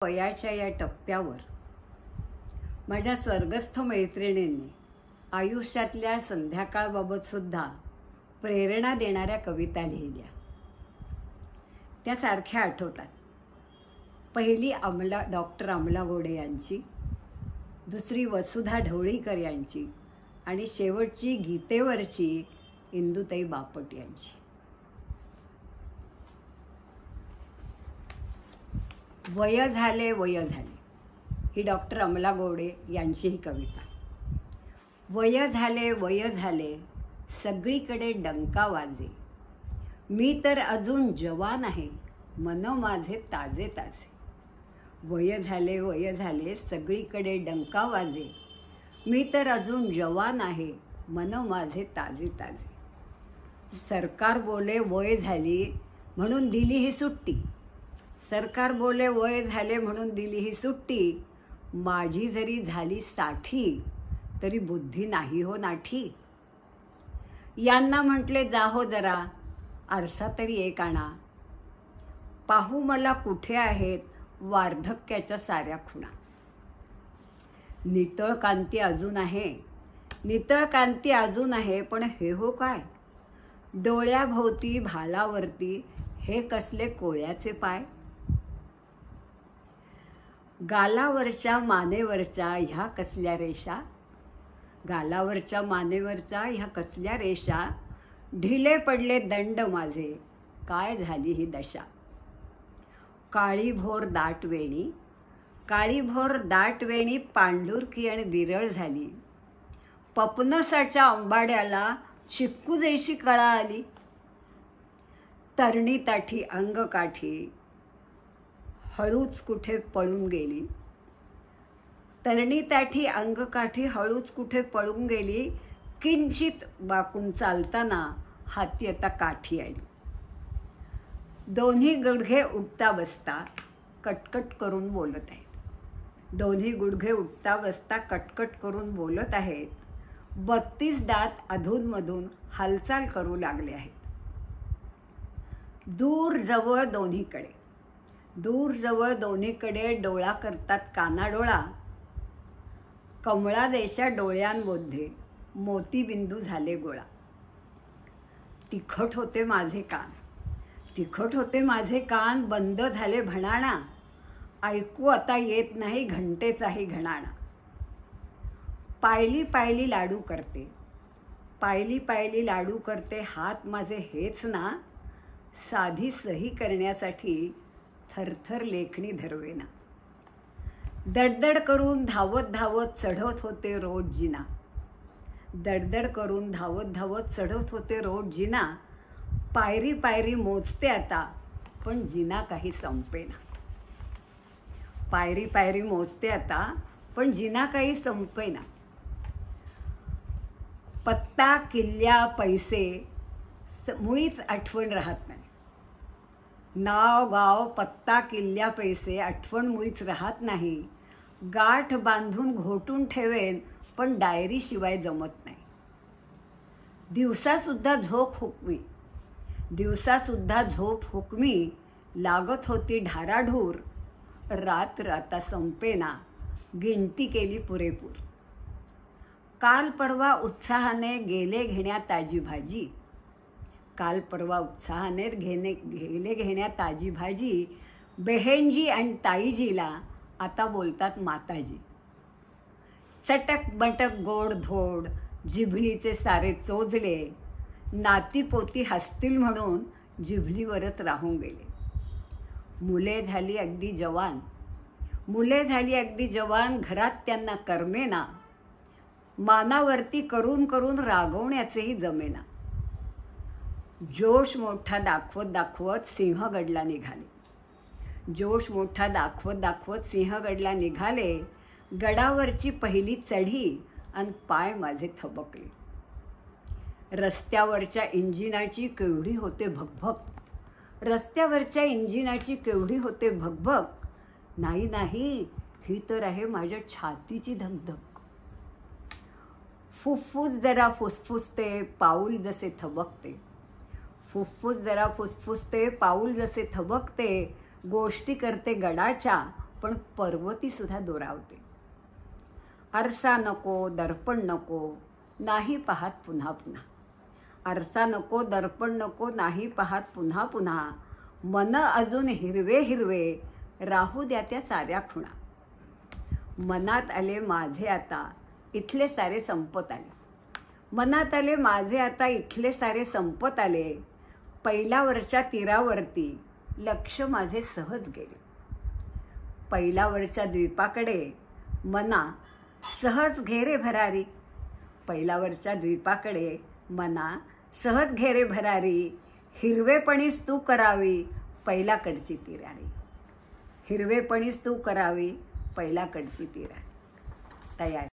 वयाच्या या टप्प्यावर माझ्या स्वर्गस्थ मैत्रिणींनी आयुष्यातल्या संध्याकाळबाबत सुद्धा प्रेरणा देणाऱ्या कविता लिहिल्या. त्या सारख्या आठवतात. पहिली डॉक्टर अमला गोडे यांची, दुसरी वसुधा ढवळीकर यांची आणि शेवटची गीतेवरची इंदुताई बापट यांची. वय झाले वय झाले ही डॉक्टर अमला गोडे यांची ही कविता. वय झाले सगळीकडे डंका वाजे, मी तर अजून जवान आहे मन माझे ताजे ताजे. वय झाले सगळीकडे डंका वाजे, मी तर अजून जवान आहे मन माझे ताजे ताजे. सरकार बोले वय झाली म्हणून दिली ही सुट्टी, सरकार बोले वय झाले म्हणून दिली ही सुट्टी. माझी जरी झाली 60 तरी बुद्धी नाही हो नाठी. यांना म्हटले जाहो जरा आरसा तरी एक आणा, पाहू मला कुठे आहेत वार्धक्याच्या साऱ्या खुणा. नितळ कांती अजून आहे, नितळ कांती अजून आहे, पण हे हो काय डोळ्याभोवती भालावरती हे कसले कोळ्याचे पाय. गालावरच्या मानेवरच्या ह्या कसल्या रेषा, गालावरच्या मानेवरच्या ह्या कसल्या रेषा. ढिले पडले दंड माझे काय झाली ही दशा. काळी भोर दाट वेणी, काळी भोर दाट वेणी पांढुरकी आणि दिरळ झाली. पपनसाच्या आंबाड्याला चिक्कू जैशी कळा आली. तरणी ताठी अंग काठी हळूच कुठे पळून गेली. तरणी ताठी अंग काठी हळूच कुठे पळून गेली. किंचित बाकून चालताना हाती आता काठी आली. दोन्ही गुडघे उठता बसता कटकट करून बोलत आहेत. दोन्ही गुडघे उठता बसता कटकट करून बोलत आहेत. 32 दात अधूनमधून हालचाल करू लागले आहेत. दूर जवळ दोन्हीकडे, दूर जवळ दोन्हीकडे डोळा करतात कानाडोळा. कमळा देशा डोळ्यांमध्ये मोतीबिंदू झाले गोळा. तिखट होते माझे कान, तिखट होते माझे कान बंद झाले भणाणा. ऐकू आता येत नाही घंटेचाही घणाणा. पायली पायली लाडू करते, पायली पायली लाडू करते हात माझे हेच ना. साधी सही करण्यासाठी थरथर लेखणी धरवेना. दडदड करून धावत धावत चढत होते रोज जिना, दडदड करून धावत धावत चढत होते रोज जिना. पायरी पायरी मोजते आता पण जिना काही संपेना. पायरी पायरी मोजते आता पण जिना काही संपेना. पत्ता किल्ल्या पैसे मुळीच आठवण राहत नाही. नाव गाव पत्ता किल्ल्या पैसे आठवण मुळीच राहत नाही. गाठ बांधून घोटून ठेवेन पण डायरी शिवाय जमत नाही. दिवसासुद्धा झोप हुकमी, दिवसासुद्धा झोप हुकमी. लागत होती ढाराढूर रात राता संपेना. गिनती केली पुरेपूर. काल परवा उत्साहाने गेले घेण्या ताजी भाजी, काल परवा उत्साहाने गेले घेण्या ताजी भाजी. बहेनजी आणि ताईजीला आता बोलतात माताजी. चटक बटक गोड धोड जिभलीचे सारे चोजले. नातीपोती हसतील म्हणून जिभलीवरच राहून गेले. मुले झाली अगदी जवान, मुले झाली अगदी जवान. घरात त्यांना करमेना. मानावरती करून करून रागवण्याचेही जमेना. जोश मोठा दाखवत दाखवत सिंहगडला निघाले, जोश मोठा दाखवत दाखवत सिंहगडला निघाले. गडावरची पहिली चढी आणि पाय माझे थबकले. रस्त्यावरच्या इंजिनाची केवढी होते भगभग, रस्त्यावरच्या इंजिनाची केवढी होते भगभग. नाही नाही ही तर आहे माझ्या छातीची धगधग. फुफ्फुस जरा फुसफुसते पाऊल जसे थबकते, फुफ्फुस जरा फुसफुसते पाऊल जसे थबकते. गोष्टी करते गडाच्या पण पर्वती सुद्धा दोरावते. आरसा नको, दर्पण नको, नाही पाहत पुन्हा पुन्हा. आरसा नको, दर्पण नको, नाही पाहत पुन्हा पुन्हा. मन अजून हिरवे हिरवे, राहू द्या त्या साऱ्या खुणा. मनात आले माझे आता, इथले सारे संपत आले. मनात आले माझे आता, इथले सारे संपत आले. पैलावरच्या तीरावरती लक्ष माझे सहज गेले. पैलावरच्या द्वीपाकडे मना सहज घेरे भरारी. पैलावरच्या द्वीपाकडे मना सहज घेरे भरारी. हिरवेपणीच तू करावी पैलाकडची तीरारी. हिरवेपणीच तू करावी पैलाकडची तीरारी. तयार.